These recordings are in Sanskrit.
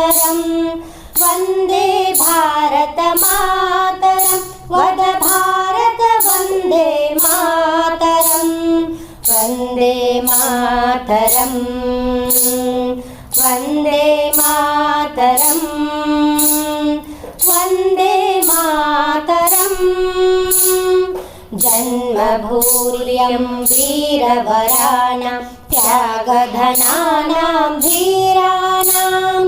मातरम् वन्दे भारत मातरम् वद भारत वन्दे मातरम् वन्दे मातरम् वन्दे मातरम् वन्दे मातरम् जन्मभूर्यं वीरवराणां त्यागधनानां धीराणां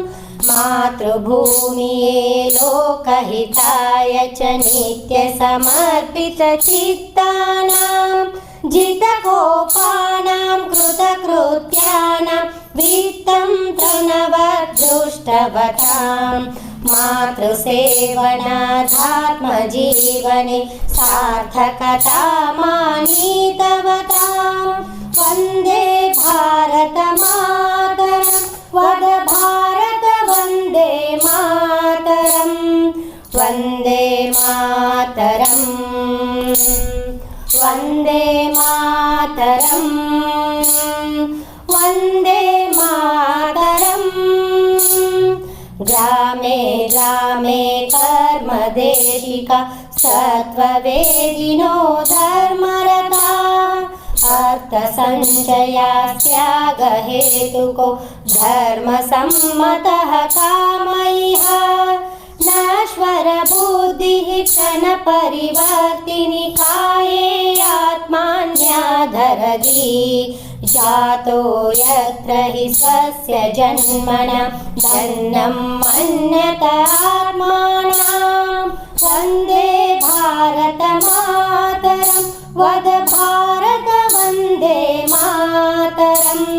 मातृभूमिये लोकहिताय च नित्यसमर्पितचित्तानां जितकोपानां कृतकृत्यानां वित्तं तृणवद्दुष्टवतां मातृसेवनाधात्मजीवने सार्थकतामानीतवतां वन्दे भारत मातरम् वद भारत वन्दे मातरम् वन्दे मातरम् वन्दे मातरम् वन्दे मातरम् ग्रामे ग्रामे कर्मदेशिका सत्त्ववेदिनो धर्मरता अर्थसञ्चयास्त्यागहेतुको धर्मसम्मतः कामयः नश्वरबुद्धिः क्षणपरिवर्तिनी काये आत्मान्याधरति जातो यत्र हि स्वस्य जन्मना धन्यं मन्यत आत्मानं वन्दे भारत मातरम् वद भारत वन्दे मातरम्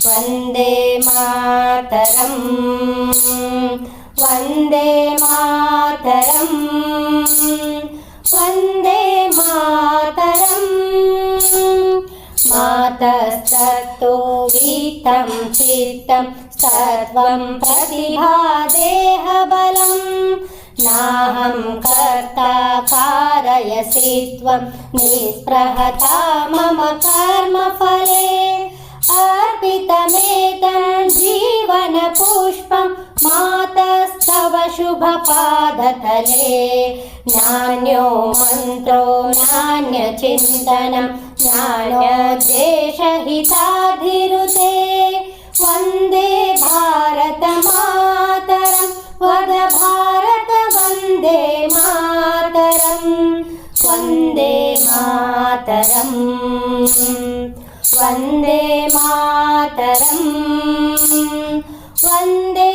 वन्दे मातरम् वन्दे मातरम् वन्दे मातरम् मातस्तत्तो वित्तं चित्तं सत्त्वं प्रतिभा देहबलम् नाहं कर्ता कारयसि त्वं निःस्पृहता मम कर्मफले अर्पितमेतं जीवनपुष्पं मातस्तव शुभपादतले नान्यो मन्त्रो नान्यचिन्तनं नान्यद्वेषहिताधिरुते वन्दे भारत मातरम् वद भारत वन्दे मातरम् वन्दे मातरम् वन्दे मातरम् वन्दे